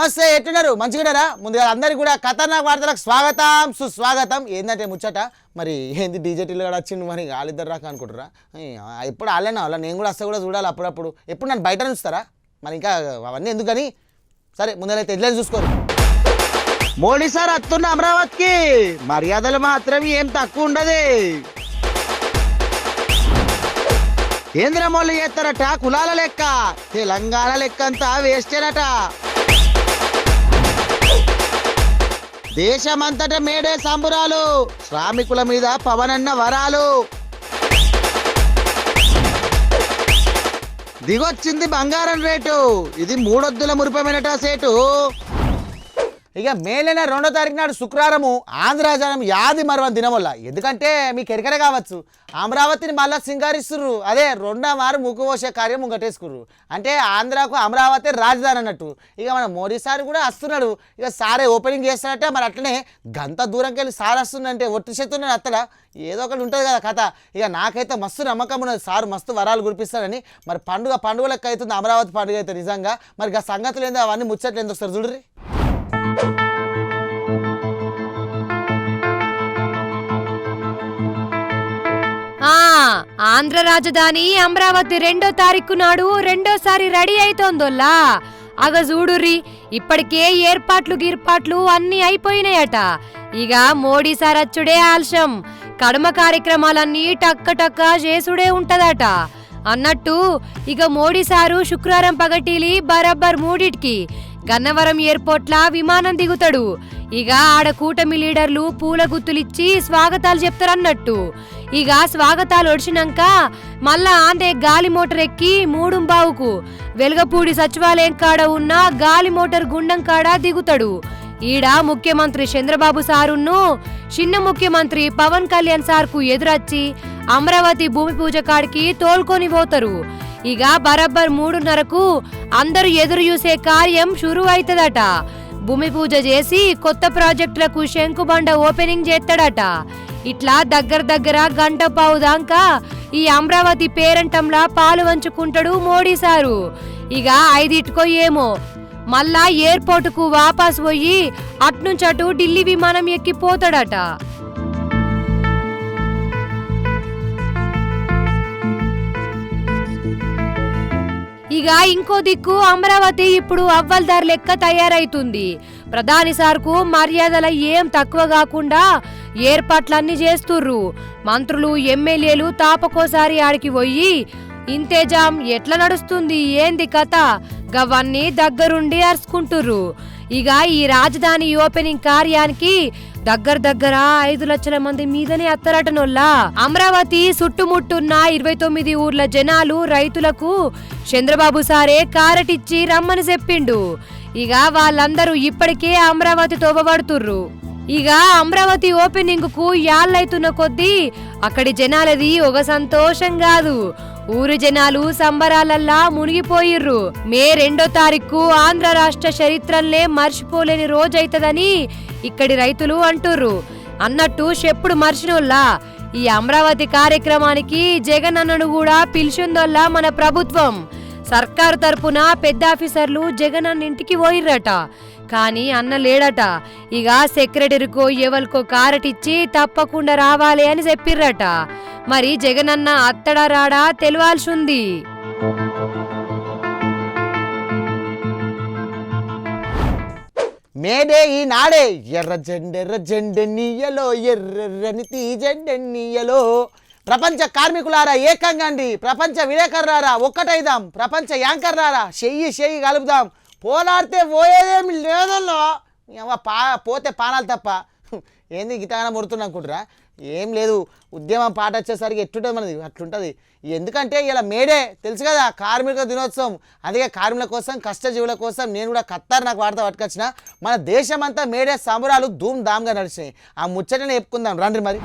నమస్తే, ఎట్టున్నారు? మంచిగున్నారా? ముందుగా అందరికి కూడా ఖతర్నాక్ వార్తలకు స్వాగతం సుస్వాగతం. ఏంటంటే ముచ్చట మరి ఏంది డీజేటీలు కూడా వచ్చిండు, మరి వాళ్ళిద్దరు రాక అనుకుంటారా? ఎప్పుడు వాళ్ళేనా వాళ్ళ నేను కూడా వస్తా కూడా చూడాలి అప్పుడప్పుడు. ఎప్పుడు నన్ను బయట ఉంచుతారా? మరి ఇంకా అవన్నీ ఎందుకని సరే ముందరైతే ఎడ్లైన్ చూసుకోరు. మోడీ సార్ వస్తున్న అమరావతికి మర్యాదలు మాత్రం ఏం తక్కువ ఉండదు. కేంద్ర మోళ్ళు చేస్తారట కులాల లెక్క, తెలంగాణ లెక్క అంతా వేస్టేనట. దేశమంతటా మేడే సంబురాలు, శ్రామికుల మీద పవనన్న వరాలు. దిగొచ్చింది బంగారం రేటు, ఇది 3 మురిపమైనట సేటు. ఇక మే నెల 2వ తారీఖు నాడు శుక్రవారము ఆంధ్రరాజనం యాది మరవని దినం వల్ల. ఎందుకంటే మీకు ఎరకనే కావచ్చు, అమరావతిని మళ్ళీ సింగారిస్తుర్రు. అదే 2వ మారు ముక్కు పోసే కార్యం ముంగటేసుకుర్రు. అంటే ఆంధ్రాకు అమరావతి రాజధాని అన్నట్టు. ఇక మన మోడీ సార్ కూడా వస్తున్నాడు. ఇక సారే ఓపెనింగ్ చేస్తాడంటే మరి అట్లనే గంత దూరంకి వెళ్ళి సార్ వస్తుందంటే ఒట్టి చేస్తున్నాడు అత్తడా ఏదో ఒకటి ఉంటుంది కదా కథ. ఇక నాకైతే మస్తు నమ్మకం ఉన్నది, సారు మస్తు వరాలు కురిపిస్తాడని. మరి పండుగ లెక్క అవుతుంది అమరావతి పండుగ అయితే నిజంగా. మరి ఇక సంగతులు ఏందో అవన్నీ ముచ్చట్లు ఏందో ఒకసారి చూడరి. ఆంధ్ర రాజధాని అమరావతి 2వ తారీఖు నాడు రెండోసారి రెడీ అయితోందోల్లా. అగ చూడుర్రి, ఇప్పటికే ఏర్పాట్లు అన్నీ అయిపోయినాయట. ఇక మోడీ సార్ అచ్చుడే ఆలస్యం, కడమ కార్యక్రమాలన్నీ టక్క చేసుడే ఉంటదట. అన్నట్టు ఇక మోడీ సారు శుక్రవారం పగటిలి బరాబర్ 3కి గన్నవరం ఎయిర్పోర్ట్ల విమానం దిగుతాడు. ఇక ఆడ కూటమి లీడర్లు పూల గుత్తులిచ్చి స్వాగతాలు చెప్తారన్నట్టు. ఇక స్వాగతాలు ఒడిచినాక మళ్ళా ఆందే గాలి మోటార్ ఎక్కి 3:15కు వెలగపూడి సచివాలయం కాడ ఉన్న గాలి మోటార్ గుండం కాడ దిగుతాడు. ఈడ ముఖ్యమంత్రి చంద్రబాబు సారును చిన్న ముఖ్యమంత్రి పవన్ కళ్యాణ్ సార్కు ఎదురొచ్చి అమరావతి భూమి పూజ కాడికి తోల్కొని పోతారు. ఇక బరాబర్ 3:30కు అందరూ ఎదురు చూసే కార్యం షురు అవుతుందట. భూమి పూజ చేసి కొత్త ప్రాజెక్టులకు శంకుబండ ఓపెనింగ్ చేస్తాడట. ఇట్లా దగ్గర గంట పావు దాకా ఈ అమరావతి పేరంటంలా పాలు వంచుకుంటాడు మోడీ సారు. ఇక 5టికో ఏమో మళ్ళా ఎయిర్పోర్టుకు వాపస్ పోయి అట్నుంచటు ఢిల్లీ విమానం ఎక్కిపోతాడట. ఇక ఇంకో దిక్కు అమరావతి ఇప్పుడు అవ్వల్దార్ లెక్క తయారైతుంది. ప్రధాని సార్కు మర్యాదల ఏం తక్కువ కాకుండా ఏర్పాట్లన్నీ చేస్తుర్రు. మంత్రులు ఎమ్మెల్యేలు తాపకోసారి ఆడికి పోయి ఇంతేజాం ఎట్లా నడుస్తుంది ఏంది కథ గవన్నీ దగ్గరుండి అరుచుకుంటుర్రు. ఇక ఈ రాజధాని ఓపెనింగ్ కార్యానికి దగ్గర 5 లక్షల మంది మీదనే అత్తరటనోల్లా. అమరావతి చుట్టుముట్టున్న 29 ఊర్ల జనాలు రైతులకు చంద్రబాబు సారే కారటిచ్చి రమ్మని చెప్పిండు. ఇక వాళ్ళందరూ ఇప్పటికే అమరావతి తోబడుతుర్రు. ఇక అమరావతి ఓపెనింగ్ కు యాళ్ళైతున్న కొద్దీ అక్కడి జనాలది ఒక సంతోషం కాదు, ఊరు జనాలు సంబరాలల్లా మునిగిపోయిర్రు. మే 2వ తారీఖు ఆంధ్ర రాష్ట్ర చరిత్రలనే మర్చిపోలేని రోజైతదని ఇక్కడి రైతులు అంటుర్రు. అన్నట్టు చెప్పుడు మర్చినోల్లా ఈ అమరావతి కార్యక్రమానికి జగన్ అన్నను కూడా పిలిచిందోల్లా మన ప్రభుత్వం. సర్కారు తరపున పెద్ద ఆఫీసర్లు జగన్ అన్న ఇంటికి పోయిర్రట, కానీ అన్న లేడట. ఇక సెక్రటరీకో ఎవరికో కారటిచ్చి తప్పకుండా రావాలి అని చెప్పిర్రట. మరి జగనన్న అత్తడా రాడా తెలియాల్సి ఉంది. మేడే ఈనాడే ఎర్ర జెండెన్నీయలో ఎర్రని తీజెండెన్నీయలో. ప్రపంచ కార్మికులారా ఏకంగా అండి, ప్రపంచ విలేకరులారా ఒక్కటైదాం, ప్రపంచ యాంకర్లారా చెయ్యి కలుపుదాం. పోలాడితే పోయేదేమి లేదల్లో, పోతే పానాలు తప్ప. ఏంది గితగానే ముడుతున్నా అనుకుంటారా? ఏం లేదు, ఉద్యమం పాట వచ్చేసరికి ఎట్టుంటుంది మనది అట్లుంటుంది. ఎందుకంటే ఇలా మేడే తెలుసు కదా, కార్మిక దినోత్సవం. అందుకే కార్మికుల కోసం కష్టజీవుల కోసం నేను కూడా ఖతర్నాక్ వార్త పట్టుకొచ్చిన. మన దేశం అంతా మేడే సంబరాలు ధూమ్ ధామ్గా నడిచినాయి. ఆ ముచ్చటనే చెప్పుకుందాం రండి. మరి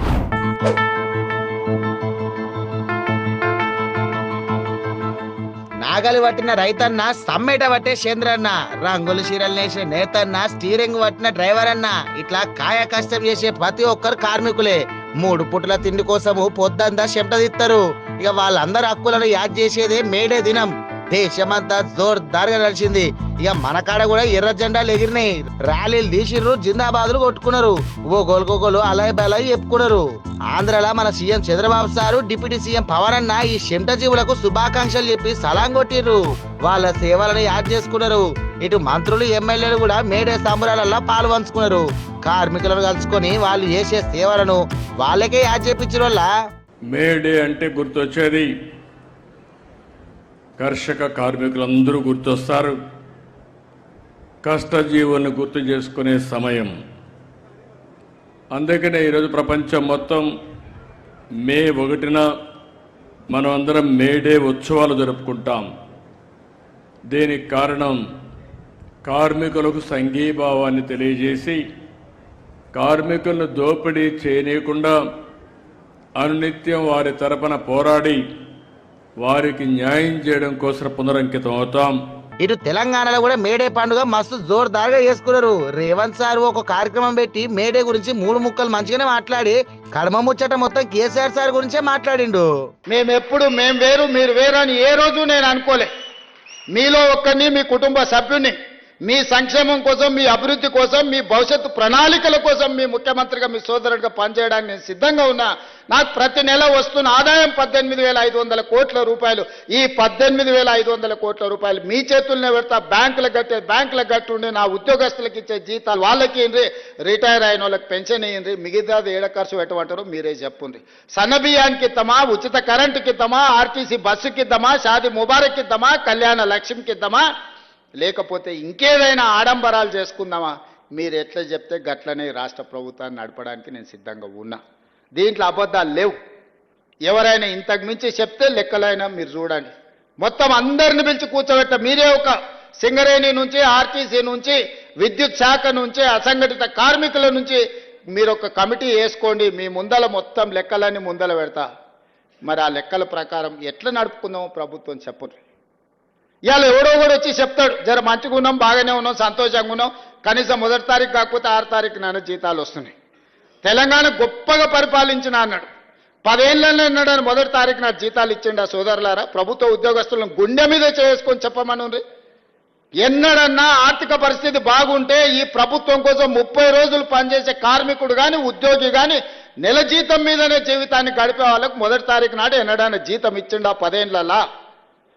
నాగలి పట్టిన రైతన్న, సమ్మేట పట్టే చంద్రన్న, రంగులు చీరలు నేసే నేతన్న, స్టీరింగ్ పట్టిన డ్రైవర్ అన్న, ఇట్లా కాయ కష్టం చేసే ప్రతి ఒక్కరు కార్మికులే. 3 పూటల తిండి కోసము పొద్దంతా చెమటదిస్తారు. ఇక వాళ్ళందరి హక్కులను యాద్ చేసేదే మేడే దినం. దేశమంతా జోర్దార్గా నడిచింది. ఇక మన కాడ కూడా ఎర్ర జెండాలు ఎగిరినాయి, ర్యాలీలు తీసిర్రు, జిందాబాదులు కొట్టుకున్నారు, ఓగోలుకోగోలు అలాయ్ బలాయ్ చెప్పుకున్నారు. ఆంధ్రలో మన CM Chandrababu sir, deputy CM Pawan అన్న ఈ చెమట జీవులకు శుభాకాంక్షలు చెప్పి సలాం కొట్టిర్రు, వాళ్ళ సేవలను యాడ్ చేసుకున్నారు. ఇటు మంత్రులు ఎమ్మెల్యేలు కూడా మేడే సంబరాలల్లో పాలు పంచుకున్నారు. కార్మికులను కలుసుకొని వాళ్ళు చేసే సేవలను వాళ్ళకే యాడ్ చేపించిన వాళ్ళ. మేడే అంటే గుర్తొచ్చేది కర్షక కార్మికులందరూ గుర్తొస్తారు. కష్టజీవులను గుర్తు చేసుకునే సమయం. అందుకనే ఈరోజు ప్రపంచం మొత్తం మే 1న మనం అందరం మేడే ఉత్సవాలు జరుపుకుంటాం. దీనికి కారణం కార్మికులకు సంఘీభావాన్ని తెలియజేసి కార్మికులను దోపిడీ చేయనీయకుండా అనునిత్యం వారి తరపున పోరాడి వారికి న్యాయం చేయడం కోసం పునరంకితం అవుతాం. ఇటు తెలంగాణలో కూడా మేడే పండుగ మస్తు జోర్దార్గా చేసుకున్నారు. రేవంత్ సార్ ఒక కార్యక్రమం పెట్టి మేడే గురించి 3 ముక్కలు మంచిగానే మాట్లాడి కడమ ముచ్చట మొత్తం కేసీఆర్ సార్ గురించే మాట్లాడిండు. మేం వేరు మీరు వేరు అని ఏ రోజు నేను అనుకోలే. మీలో ఒక్కరిని, మీ కుటుంబ సభ్యుని, మీ సంక్షేమం కోసం, మీ అభివృద్ధి కోసం, మీ భవిష్యత్తు ప్రణాళికల కోసం మీ ముఖ్యమంత్రిగా, మీ సోదరుడిగా పనిచేయడానికి నేను సిద్ధంగా ఉన్నా. నాకు ప్రతి నెల వస్తున్న ఆదాయం 18,500 కోట్ల రూపాయలు. ఈ 18,500 కోట్ల రూపాయలు మీ చేతుల్నే పెడతా. బ్యాంకులకు కట్టుండి నా ఉద్యోగస్తులకు ఇచ్చే జీతాలు వాళ్ళకి ఇయ్యండి, రిటైర్ అయిన వాళ్ళకి పెన్షన్ ఇయ్యండి, మిగతాది ఏడ ఖర్చు పెట్టమంటారో మీరే చెప్పుండ్రి. సన్నబియ్యానికి ఇద్దామా, ఉచిత కరెంటుకి ఇద్దామా, ఆర్టీసీ బస్సుకి ఇద్దామా, షాదీ ముబారక్ ఇద్దామా, కళ్యాణ లక్ష్మికి ఇద్దామా, లేకపోతే ఇంకేదైనా ఆడంబరాలు చేసుకుందామా? మీరు ఎట్లా చెప్తే గట్లనే రాష్ట్ర ప్రభుత్వాన్ని నడపడానికి నేను సిద్ధంగా ఉన్నా. దీంట్లో అబద్ధాలు లేవు. ఎవరైనా ఇంతకు మించి చెప్తే లెక్కలైనా మీరు చూడండి. మొత్తం అందరిని పిలిచి కూర్చోబెట్ట. మీరే ఒక సింగరేణి నుంచి, ఆర్టీసీ నుంచి, విద్యుత్ శాఖ నుంచి, అసంఘటిత కార్మికుల నుంచి మీరు ఒక కమిటీ వేసుకోండి. మీ ముందల మొత్తం లెక్కలన్నీ ముందల పెడతా. మరి ఆ లెక్కల ప్రకారం ఎట్లా నడుపుకుందామో ప్రభుత్వం చెప్పండి. ఇవాళ ఎవడో కూడా వచ్చి చెప్తాడు, జర మంచిగా ఉన్నాం, బాగానే ఉన్నాం, సంతోషంగా ఉన్నాం, కనీసం 1వ తారీఖు కాకపోతే 6వ తారీఖు నాన్న జీతాలు వస్తున్నాయి, తెలంగాణ గొప్పగా పరిపాలించిన అన్నాడు. 10 ఏళ్ళలో అన్నాడని 1వ తారీఖు నాడు జీతాలు ఇచ్చిండు. ఆ సోదరులారా, ప్రభుత్వ ఉద్యోగస్తులను గుండె మీద చేసుకొని చెప్పమని. ఎన్నడన్నా ఆర్థిక పరిస్థితి బాగుంటే ఈ ప్రభుత్వం కోసం 30 రోజులు పనిచేసే కార్మికుడు కానీ, ఉద్యోగి కానీ నెల జీతం మీదనే జీవితాన్ని గడిపే వాళ్ళకు 1వ తారీఖు నాడు ఎన్నడన్నా జీతం ఇచ్చిండు ఆ 10 ఏళ్ళలా?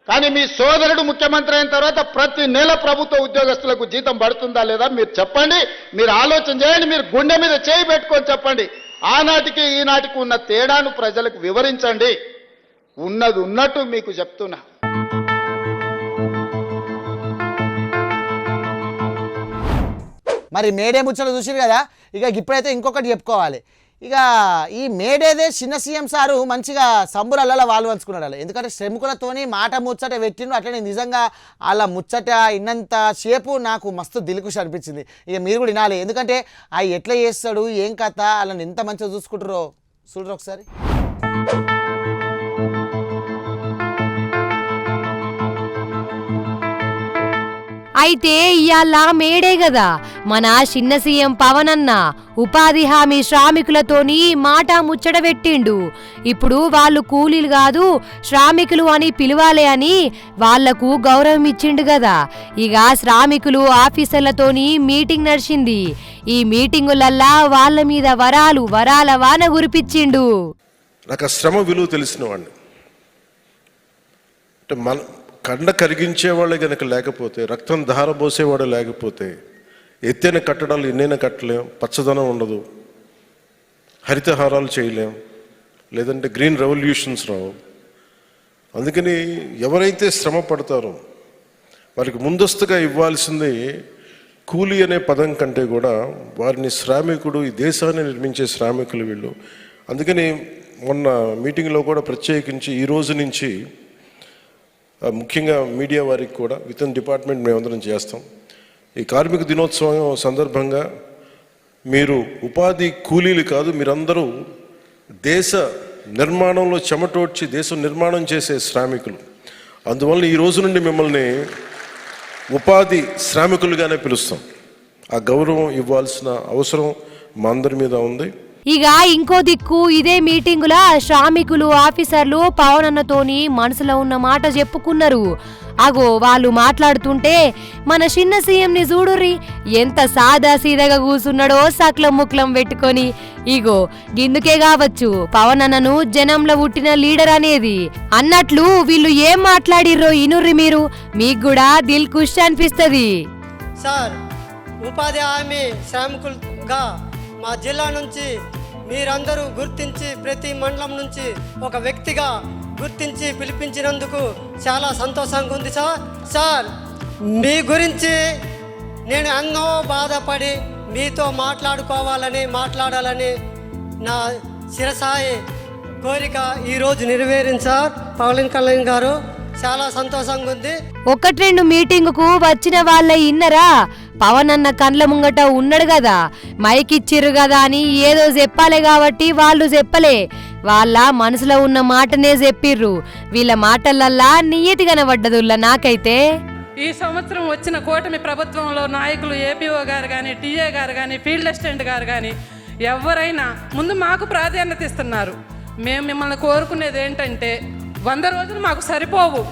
కానీ మీ సోదరుడు ముఖ్యమంత్రి అయిన తర్వాత ప్రతి నెల ప్రభుత్వ ఉద్యోగస్తులకు జీతం పడుతుందా లేదా మీరు చెప్పండి. మీరు ఆలోచన చేయండి. మీరు గుండె మీద చేయి పెట్టుకొని చెప్పండి. ఆనాటికి ఈనాటికి ఉన్న తేడాను ప్రజలకు వివరించండి. ఉన్నది ఉన్నట్టు మీకు చెప్తున్నా. మరి మేడే ముచ్చట చూసిరు కదా. ఇక ఇప్పుడైతే ఇంకొకటి చెప్పుకోవాలి. ఇక ఈ మేడేదే చిన్న సీఎం సారు మంచిగా సంబురాలలో వాళ్ళు పంచుకున్నాడు. ఎందుకంటే శ్రమికులతోని మాట ముచ్చట పెట్టిండు. అట్లనే నిజంగా వాళ్ళ ముచ్చట ఇన్నంత సేపు నాకు మస్తు దిల్కుష్ అనిపించింది. ఇక మీరు కూడా వినాలి. ఎందుకంటే ఆ ఎట్లా చేస్తాడు, ఏం కథ, వాళ్ళని ఎంత మంచిగా చూసుకుంటారో చూడరు ఒకసారి. అయితే ఇయాల మేడే కదా మన చిన్న సీఎం పవన్ అన్న ఉపాధి హామీ శ్రామికులతోని మాట ముచ్చట పెట్టిండు. ఇప్పుడు వాళ్ళు కూలీలు కాదు శ్రామికులు అని పిలవాలి అని వాళ్లకు గౌరవం ఇచ్చిండు కదా. ఇక శ్రామికులు ఆఫీసర్లతోని మీటింగ్ నడిచింది. ఈ మీటింగులల్లా వాళ్ళ మీద వరాల వాన కురిపించిండు. నాకు శ్రమ విలువ తెలిసిన వాడిని. అంటే మన కండ కరిగించేవాళ్ళే కనుక లేకపోతే, రక్తం ధారపోసేవాడు లేకపోతే ఎత్తైన కట్టడాలు ఎన్నైనా కట్టలేం, పచ్చదనం ఉండదు, హరితహారాలు చేయలేం, లేదంటే గ్రీన్ రెవల్యూషన్స్ రావు. అందుకని ఎవరైతే శ్రమ పడతారో వారికి ముందస్తుగా ఇవ్వాల్సింది కూలీ అనే పదం కంటే కూడా వారిని శ్రామికుడు, ఈ దేశాన్ని నిర్మించే శ్రామికులు వీళ్ళు. అందుకని మొన్న మీటింగ్లో కూడా ప్రత్యేకించి ఈ రోజు నుంచి ముఖ్యంగా మీడియా వారికి కూడా విత్ ఇన్ డిపార్ట్మెంట్ మేమందరం చేస్తాం. ఈ కార్మిక దినోత్సవం సందర్భంగా మీరు ఉపాధి కూలీలు కాదు, మీరందరూ దేశ నిర్మాణంలో చెమటోడ్చి దేశం నిర్మాణం చేసే శ్రామికులు. అందువల్ల ఈ రోజు నుండి మిమ్మల్ని ఉపాధి శ్రామికులుగానే పిలుస్తాం. ఆ గౌరవం ఇవ్వాల్సిన అవసరం మా అందరి మీద ఉంది. ఇక ఇంకో దిక్కు ఇదే మీటింగుల శ్రామికులు ఆఫీసర్లు పవన్ అన్నతోని మనసులో ఉన్న మాట చెప్పుకున్నారు. అగో వాళ్ళు మాట్లాడుతుంటే మన చిన్న సీఎంని చూడుర్రి ఎంత సాదా సీదాగా కూసున్నాడో సక్లం ముక్లం పెట్టుకొని. ఇగో గిందుకే కావచ్చు పవన్ అన్నను జనంలో పుట్టిన లీడర్ అనేది. అన్నట్లు వీళ్ళు ఏం మాట్లాడిర్రో ఇనుర్రి మీరు, మీకు కూడా దిల్ ఖుష్ అనిపిస్తుంది. సార్, ఉపాధి హామీ శ్రామికులుగా మా జిల్లా నుంచి మీరందరూ గుర్తించి ప్రతి మండలం నుంచి ఒక వ్యక్తిగా గుర్తించి పిలిపించినందుకు చాలా సంతోషంగా ఉంది సార్. మీ గురించి నేను ఎన్నో బాధపడి మీతో మాట్లాడాలని నా శిరసాయి కోరిక ఈరోజు నెరవేరింది సార్. పవన్ కళ్యాణ్ గారు చాలా సంతోషంగా ఉంది. ఒకటి రెండు మీటింగుకు వచ్చిన వాళ్ళ ఇన్నరా పవన్ అన్న కండ్ల ముంగట ఉన్నాడు కదా, మైక్ ఇచ్చిర్రు కదా అని ఏదో చెప్పాలి కాబట్టి వాళ్ళు చెప్పలే, వాళ్ళ మనసులో ఉన్న మాటనే చెప్పిర్రు. వీళ్ళ మాటలల్లా నియతి కనబడ్డదుల్లా నాకైతే. ఈ సంవత్సరం వచ్చిన కూటమి ప్రభుత్వంలో నాయకులు ఏపీఓ గారు కానీ, టీఏ గారు కానీ, ఫీల్డ్ అసిస్టెంట్ గారు కానీ ఎవరైనా ముందు మాకు ప్రాధాన్యత ఇస్తున్నారు. మేము మిమ్మల్ని కోరుకునేది ఏంటంటే 100 రోజులు మాకు సరిపోవు.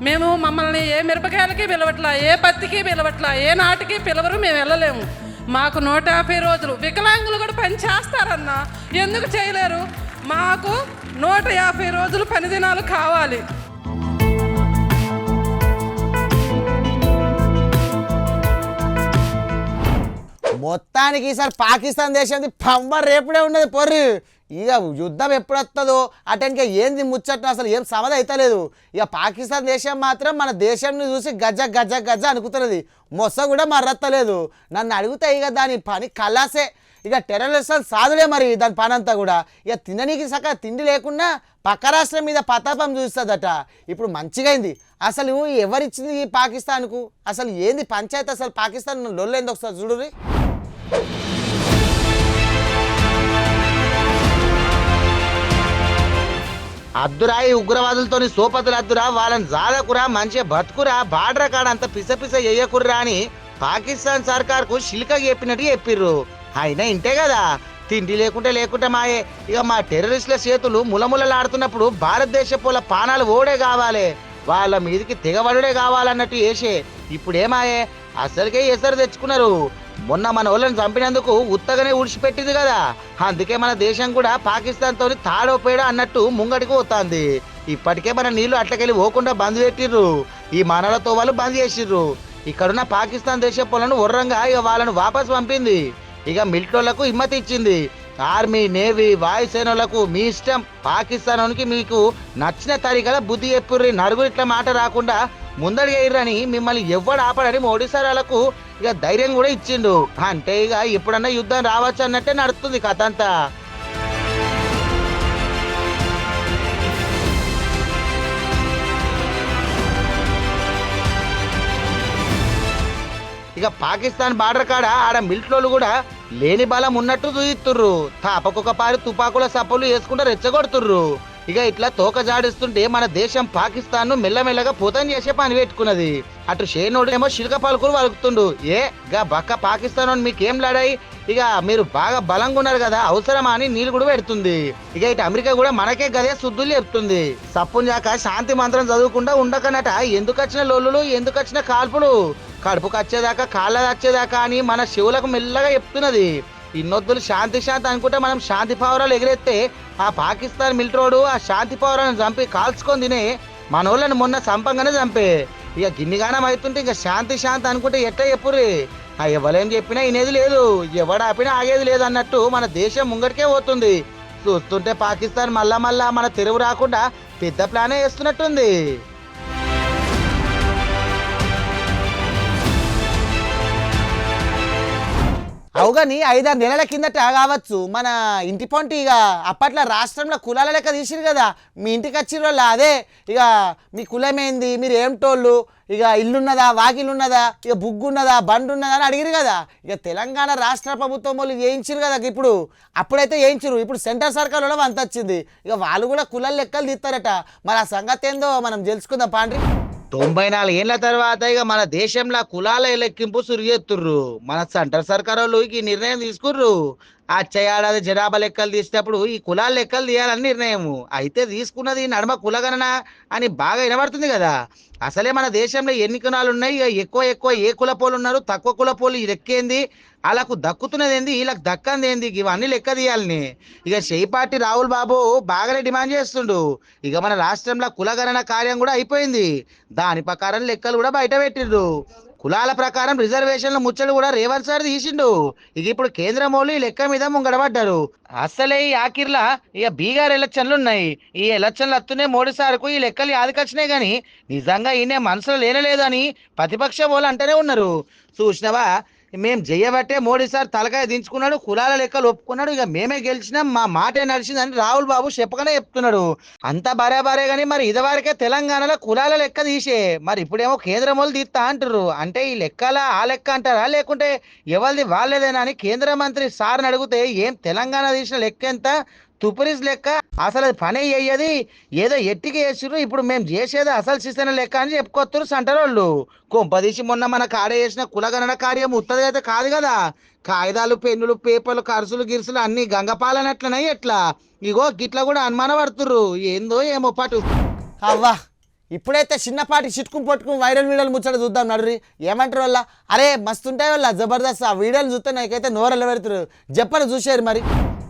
మేము మమ్మల్ని ఏ మిరపకాయలకి పిలవట్లా, ఏ పత్తికి పిలవట్లా, ఏ నాటికి పిలవరు, మేము వెళ్ళలేము. మాకు 150 రోజులు వికలాంగులు కూడా పని చేస్తారన్నా, ఎందుకు చేయలేరు? మాకు 150 రోజులు పని దినాలు కావాలి. మొత్తానికి ఈసారి పాకిస్తాన్ దేశంది పంబ రేపుడే ఉన్నది పొర్రి. ఇక యుద్ధం ఎప్పుడు వస్తుందో అటెన్కే ఏంది ముచ్చట అసలు ఏం సమధ అవుతలేదు. ఇక పాకిస్తాన్ దేశం మాత్రం మన దేశంని చూసి గజ గజ గజ అనుకుతున్నది, మొస్స కూడా మర్రత్తలేదు. నన్ను అడిగితే ఇక దాని పని కలాసే. ఇక టెర్రరిస్టులు సాదులే మరి దాని పని అంతా కూడా. ఇక తిననీకి సక తిండి లేకున్నా పక్క రాష్ట్రం మీద పతాపం చూస్తుందట. ఇప్పుడు మంచిగా అయింది. అసలు ఎవరిచ్చింది ఈ పాకిస్తాన్కు? అసలు ఏంది పంచాయతీ? అసలు పాకిస్తాన్ లొల్లేంది ఒకసారి చూడుర్రి. అద్దురా ఈ ఉగ్రవాదులతోని సోపతులు అద్దురా, వాళ్ళని జాదకురా, మంచిగా బతుకురా, బార్డర్ కాడ అంత పిసపిస చెయ్యకుర్రా అని పాకిస్తాన్ సర్కార్కు శిల్క చెప్పినట్టు చెప్పిర్రు. అయినా ఇంటే కదా, తిండి లేకుంటే మాయే. ఇక మా టెర్రరిస్టుల చేతులు ములములలాడుతున్నప్పుడు భారతదేశపోల పానాలు ఓడే కావాలి, వాళ్ళ మీదకి తెగబడుడే కావాలన్నట్టు వేసే. ఇప్పుడేమాయే, అసలుకే ఎసరు తెచ్చుకున్నారు. మొన్న మన వాళ్ళని చంపినందుకు ఉత్తగానే ఉడిచిపెట్టింది కదా, అందుకే మన దేశం కూడా పాకిస్తాన్ తోని తాడోపేడ అన్నట్టు ముంగడికి పోతుంది. ఇప్పటికే మన నీళ్లు అట్లకెళ్ళి పోకుండా బంద్ పెట్టిర్రు, ఈ మనలతో వాళ్ళు బంద్ చేసిర్రు. ఇక్కడున్న పాకిస్తాన్ దేశ పొలను ఉర్రంగా ఇక వాళ్ళను వాపస్ పంపింది. ఇక మిలిటరీలకు హిమ్మతి ఇచ్చింది. ఆర్మీ, నేవీ, వాయుసేనలకు మీ ఇష్టం, పాకిస్తాన్కి మీకు నచ్చిన తరీకల బుద్ధి చెప్పుర్రి, నలుగురు ఇట్లా మాట రాకుండా ముందడిగేయరని మిమ్మల్ని ఎవ్వడు ఆపడని మోడీ సార్ వాళ్ళకు ఇక ధైర్యం కూడా ఇచ్చిండు. అంటే ఇక ఎప్పుడన్నా యుద్ధం రావచ్చు అన్నట్టే నడుస్తుంది కథ అంతా. ఇక పాకిస్తాన్ బార్డర్ కాడ ఆడ మిలిటరీలు కూడా లేని బలం ఉన్నట్టు చూయిస్తుర్రు. తాపకొక పారి తుపాకుల సప్పులు వేసుకుంటూ రెచ్చగొడుతుర్రు. ఇక ఇట్లా తోక జాడిస్తుంటే మన దేశం పాకిస్తాన్ ను మెల్లమెల్లగా పూతం చేసే పని పెట్టుకున్నది. అటు షేనోడేమో శిల్క పలుకులు వలుకుతుండు. గా బక్క పాకిస్తాన్ మీకేం లాడాయి, ఇక మీరు బాగా బలంగా ఉన్నారు కదా, అవసరమా అని నీళ్ళు కూడా పెడుతుంది. ఇక ఇటు అమెరికా కూడా మనకే గదే శుద్ధులు చెప్తుంది. సప్పుంజాక శాంతి మంత్రం చదువుకుండా ఉండకనట, ఎందుకు వచ్చిన లొల్లులు, ఎందుకు వచ్చిన కాల్పులు, కడుపుకు వచ్చేదాకా కాళ్ళ వచ్చేదాకా అని మన శివులకు మెల్లగా చెప్తున్నది. ఇన్నొద్దులు శాంతి శాంతి అనుకుంటే మనం శాంతి పౌరాలు ఎగిరెత్తే ఆ పాకిస్తాన్ మిలిటరోడు ఆ శాంతి పౌరాలను చంపి కాల్చుకొని తినే మన వాళ్ళని మొన్న చంపంగానే చంపే. ఇక గిన్నిగానం అవుతుంటే ఇక శాంతి శాంతి అనుకుంటే ఎట్లా చెప్పుర్రి, ఎవరేం చెప్పినా వినేది లేదు, ఎవడాపినా ఆగేది లేదు అన్నట్టు మన దేశం ముంగటికే పోతుంది. చూస్తుంటే పాకిస్తాన్ మళ్ళా మన తెరువు రాకుండా పెద్ద ప్లానే వేస్తున్నట్టుంది. అవుగాని 5-6 నెలల కిందట కావచ్చు మన ఇంటి పొంటి ఇక అప్పట్లో రాష్ట్రంలో కులాల లెక్క తీసిరు కదా, మీ ఇంటికి వచ్చిర్రు వాళ్ళు అదే ఇక మీ కులమేంది, మీరు ఏమిటోళ్ళు, ఇక ఇల్లున్నదా, వాకిలున్నదా, ఇక బుగ్గున్నదా, బండి ఉన్నదా అని అడిగిరు కదా. ఇక తెలంగాణ రాష్ట్ర ప్రభుత్వం వాళ్ళు చేయించారు కదా, ఇప్పుడు అప్పుడైతే చేయించారు, ఇప్పుడు సెంటర్ సర్కార్లో అంత వచ్చింది. ఇక వాళ్ళు కూడా కులాల లెక్కలు తీస్తారట. మరి ఆ సంగతి ఏందో మనం తెలుసుకుందాం పాండ్రి. 94 ఏళ్ల తర్వాత ఇక మన దేశంలో కులాల లెక్కింపు సురిగెత్తుర్రు. మన సెంటర్ సర్కార్ వాళ్ళు ఈ నిర్ణయం తీసుకుర్రు. వచ్చే ఏడాది జనాభా లెక్కలు తీసేటప్పుడు ఈ కులాల లెక్కలు తీయాలని నిర్ణయము అయితే తీసుకున్నది నడుమ కులగణన అని బాగా వినబడుతుంది కదా. అసలే మన దేశంలో ఎన్ని కులాలు ఉన్నాయి, ఇక ఎక్కువ ఏ కులపోలు ఉన్నారు, తక్కువ కులపోలు ఈ లెక్కేంది, వాళ్ళకు దక్కుతున్నది ఏంది, వీళ్ళకి దక్కంది ఏంది, ఇవన్నీ లెక్క తీయాలని ఇక చేపాటి రాహుల్ బాబు బాగానే డిమాండ్ చేస్తుండు. ఇక మన రాష్ట్రంలో కులగణన కార్యం కూడా అయిపోయింది, దాని ప్రకారం లెక్కలు కూడా బయట పెట్టిండ్రు. కులాల ప్రకారం రిజర్వేషన్ల ముచ్చడు కూడా రేవంత్ సార్ తీసిండు. ఇక ఇప్పుడు కేంద్రం వాళ్ళు ఈ లెక్క మీద ముంగడబడ్డారు. అసలే ఈ ఆఖిర్లా ఇక బీహార్ ఎలక్షన్లు ఉన్నాయి. ఈ ఎలక్షన్లు వస్తూనే మోడీ సార్కు ఈ లెక్కలు యాదకొచ్చినాయి కానీ నిజంగా ఈయన మనసులో లేనలేదు అని ప్రతిపక్ష వాళ్ళు అంటూనే ఉన్నారు. చూసినవా, మేము చెయ్యబట్టే మోడీ సార్ తలకాయ దించుకున్నాడు, కులాల లెక్కలు ఒప్పుకున్నాడు, ఇక మేమే గెలిచినాం, మా మాటే నడిచిందని రాహుల్ బాబు చెప్పకనే చెప్తున్నాడు. అంతా బరాబరే కానీ మరి ఇదివరకే తెలంగాణలో కులాల లెక్క తీసే, మరి ఇప్పుడేమో కేంద్రం వాళ్ళు తీస్తా అంటారు. అంటే ఈ లెక్కల ఆ లెక్క అంటారా లేకుంటే ఎవరిది వాళ్ళేదేనా అని కేంద్ర మంత్రి సార్ని అడిగితే ఏం తెలంగాణ తీసిన లెక్క ఎంత తుపరిస్ లెక్క, అసలు అది పని అయ్యేది ఏదో ఎట్టికి వేసిర్రు, ఇప్పుడు మేము చేసేది అసలు శిస్తన లెక్క అని చెప్పుకొస్తారు సెంటర్ వాళ్ళు. కొంపదీసి మొన్న మన కాడ చేసిన కులగణన కార్యం ఉత్తది అయితే కాదు కదా, కాగితాలు పెన్నులు పేపర్లు ఖర్చులు గిరుసులు అన్ని గంగపాలనట్లనే ఎట్లా, ఇగో గిట్లా కూడా అనుమానం పడుతుర్రు. ఏందో ఏమో పాటు. అవ్వా ఇప్పుడైతే చిన్నపాటి చిట్టుకుని పట్టుకుని వైరల్ వీడియోలు ముచ్చట చూద్దాం నడురి. ఏమంటారు వాళ్ళ, అరే మస్తుంటాయి వాళ్ళ జబర్దస్త్. ఆ వీడియోలు చూస్తే నాకైతే నోరెళ్ళ పెడుతురు. చెప్పని చూసారు మరి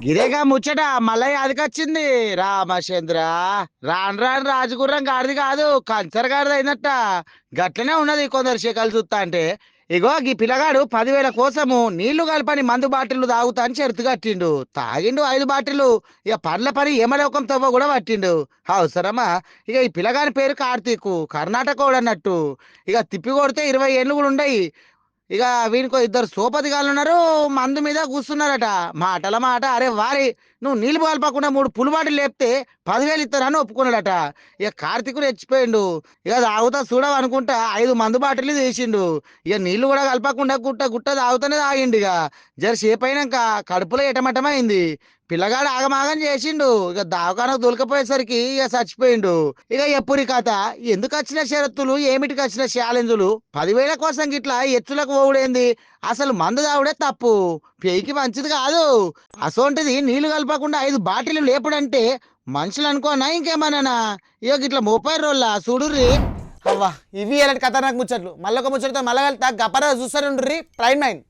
గిరేగా ముచ్చట మళ్ళీ అదికొచ్చింది. రామచంద్ర రాను రాను రాజగుర్రం గాడిది కాదు కంచర్ గాడిది అయినట్ట గట్లనే ఉన్నది కొందరు శకలు చూస్తా అంటే. ఇగో ఈ పిల్లగాడు 10,000 కోసము నీళ్లు కలపని మందు బాటిల్లు తాగుతా అని చెరుతు కట్టిండు. తాగిండు 5 బాటిల్లు. ఇక పర్ల పని ఏమలోకం తవ్వ కూడా పట్టిండు. అవసరమా? ఇక ఈ పిల్లగాని పేరు కార్తీక్, కర్ణాటక వాడు అన్నట్టు. ఇక తిప్పి కొడితే 20 ఏళ్ళు కూడా ఉండయి. ఇక వీనికో 2 సోపతిగాళ్ళు ఉన్నారు, మందు మీద కూర్చున్నారట. మాటల మాట, అరే వారి నువ్వు నీళ్ళు కలపకుండా 3 పులిబాటిలు లేపితే 10,000 ఇస్తారని ఒప్పుకున్నాడట. ఇక కార్తీకుడు రెచ్చిపోయిండు. ఇక తాగుతా చూడవు అనుకుంటా 5 మందు బాటిల్ తీసిండు. ఇక నీళ్లు కూడా కలపకుండా గుట్ట తాగుతానే తాగిండు. ఇక జర సేపు అయినాక కడుపులో ఎటమటమైంది. పిల్లగాడు ఆగమాగం చేసిండు. ఇక దావకానకు దొరికిపోయేసరికి ఇక చచ్చిపోయిండు. ఇక ఎప్పురి కథ, ఎందుకు వచ్చిన షరతులు, ఏమిటికి వచ్చిన ఛాలెంజులు, 10,000 కోసం గిట్లా ఎత్తులకు పోవుడేంది, అసలు మందు తాగుడే తప్పు, పేయికి మంచిది కాదు. అసోంటిది నీళ్లు కలపకుండా 5 బాటిల్ లేపుడంటే మనుషులు అనుకోనా ఇంకేమన్నా? ఇక గిట్లా 30 రోజుల చూడుర్రి. అవ్వా ఇవి ఎలాంటి ఖతర్నాక్ ముచ్చట్లు. మళ్ళొక ముచ్చటతో మళ్ళీ వెళ్తా. గపరా చూస్తూనే ఉండ్రి ప్రైమ్ 9.